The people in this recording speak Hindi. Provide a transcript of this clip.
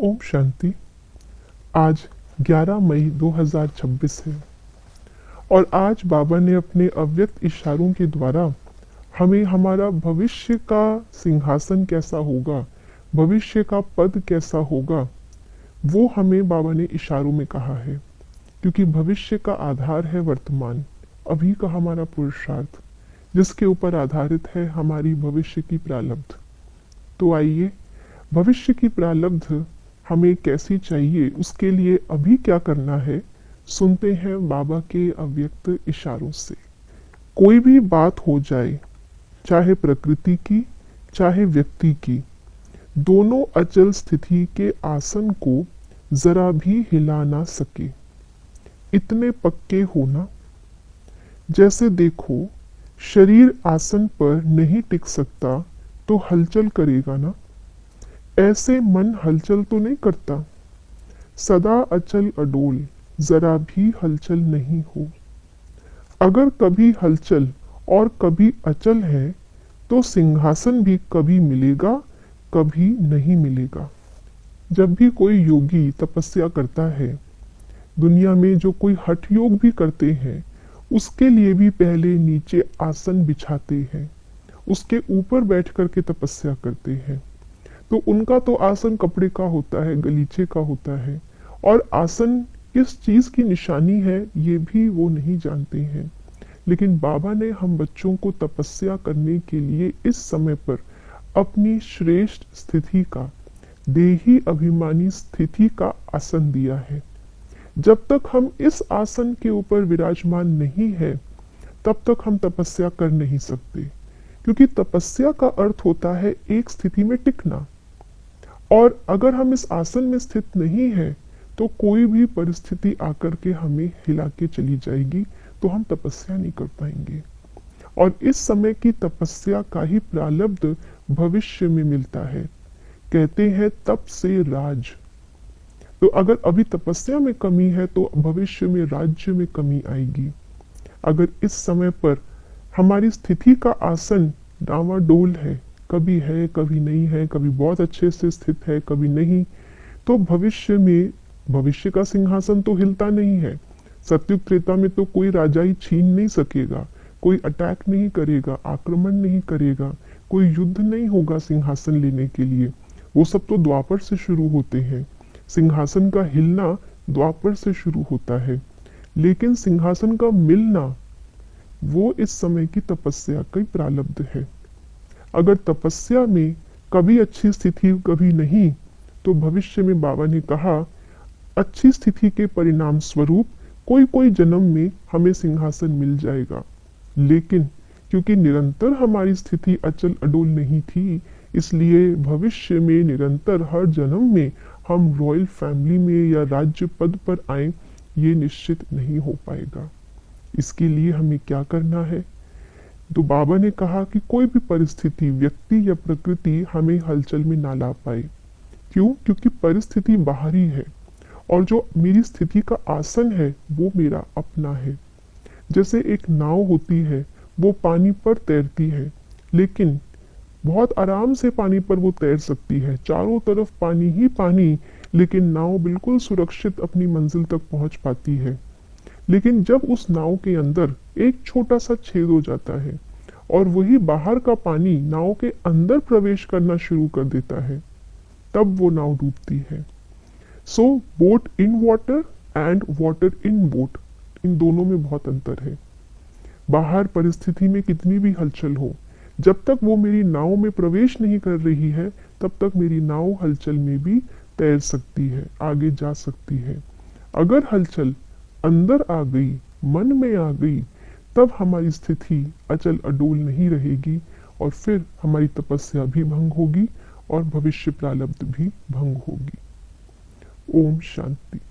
ओम शांति। आज 11 मई 2026 है और आज बाबा ने अपने अव्यक्त इशारों के द्वारा हमें हमारा भविष्य का सिंहासन कैसा होगा, भविष्य का पद कैसा होगा, वो हमें बाबा ने इशारों में कहा है। क्योंकि भविष्य का आधार है वर्तमान, अभी का हमारा पुरुषार्थ, जिसके ऊपर आधारित है हमारी भविष्य की प्रारब्ध। तो आइए, भविष्य की प्रारब्ध हमें कैसी चाहिए, उसके लिए अभी क्या करना है, सुनते हैं बाबा के अव्यक्त इशारों से। कोई भी बात हो जाए, चाहे प्रकृति की चाहे व्यक्ति की, दोनों अचल स्थिति के आसन को जरा भी हिला ना सके, इतने पक्के होना। जैसे देखो, शरीर आसन पर नहीं टिक सकता तो हलचल करेगा ना, ऐसे मन हलचल तो नहीं करता। सदा अचल अडोल, जरा भी हलचल नहीं हो। अगर कभी हलचल और कभी अचल है तो सिंहासन भी कभी मिलेगा कभी नहीं मिलेगा। जब भी कोई योगी तपस्या करता है, दुनिया में जो कोई हठ योग भी करते हैं, उसके लिए भी पहले नीचे आसन बिछाते हैं, उसके ऊपर बैठ करके तपस्या करते हैं। तो उनका तो आसन कपड़े का होता है, गलीचे का होता है, और आसन किस चीज की निशानी है ये भी वो नहीं जानते हैं। लेकिन बाबा ने हम बच्चों को तपस्या करने के लिए इस समय पर अपनी श्रेष्ठ स्थिति का, देही अभिमानी स्थिति का आसन दिया है। जब तक हम इस आसन के ऊपर विराजमान नहीं है, तब तक हम तपस्या कर नहीं सकते। क्योंकि तपस्या का अर्थ होता है एक स्थिति में टिकना, और अगर हम इस आसन में स्थित नहीं है तो कोई भी परिस्थिति आकर के हमें हिला के चली जाएगी, तो हम तपस्या नहीं कर पाएंगे। और इस समय की तपस्या का ही प्रारब्ध भविष्य में मिलता है। कहते हैं तप से राज। तो अगर अभी तपस्या में कमी है तो भविष्य में राज्य में कमी आएगी। अगर इस समय पर हमारी स्थिति का आसन डावाडोल है, कभी है कभी नहीं है, कभी बहुत अच्छे से स्थित है कभी नहीं, तो भविष्य में भविष्य का सिंहासन तो हिलता नहीं है। सत्युग त्रेता में तो कोई राजा ही छीन नहीं सकेगा, कोई अटैक नहीं करेगा, आक्रमण नहीं करेगा, कोई युद्ध नहीं होगा सिंहासन लेने के लिए। वो सब तो द्वापर से शुरू होते हैं। सिंहासन का हिलना द्वापर से शुरू होता है, लेकिन सिंहासन का मिलना वो इस समय की तपस्या का प्रारब्ध है। अगर तपस्या में कभी अच्छी स्थिति कभी नहीं, तो भविष्य में बाबा ने कहा अच्छी स्थिति के परिणाम स्वरूप कोई कोई जन्म में हमें सिंहासन मिल जाएगा। लेकिन क्योंकि निरंतर हमारी स्थिति अचल अडोल नहीं थी, इसलिए भविष्य में निरंतर हर जन्म में हम रॉयल फैमिली में या राज्य पद पर आए, ये निश्चित नहीं हो पाएगा। इसके लिए हमें क्या करना है? तो बाबा ने कहा कि कोई भी परिस्थिति, व्यक्ति या प्रकृति हमें हलचल में ना ला पाए। क्यों? क्योंकि परिस्थिति बाहरी है और जो मेरी स्थिति का आसन है वो मेरा अपना है। जैसे एक नाव होती है, वो पानी पर तैरती है, लेकिन बहुत आराम से पानी पर वो तैर सकती है, चारों तरफ पानी ही पानी, लेकिन नाव बिल्कुल सुरक्षित अपनी मंजिल तक पहुंच पाती है। लेकिन जब उस नाव के अंदर एक छोटा सा छेद हो जाता है और वही बाहर का पानी नाव के अंदर प्रवेश करना शुरू कर देता है, तब वो नाव डूबती है। So boat in water and water in boat, इन दोनों में बहुत अंतर है। बाहर परिस्थिति में कितनी भी हलचल हो, जब तक वो मेरी नाव में प्रवेश नहीं कर रही है, तब तक मेरी नाव हलचल में भी तैर सकती है, आगे जा सकती है। अगर हलचल अंदर आ गई, मन में आ गई, तब हमारी स्थिति अचल अडोल नहीं रहेगी और फिर हमारी तपस्या भी भंग होगी और भविष्य प्रारब्ध भी भंग होगी। ओम शांति।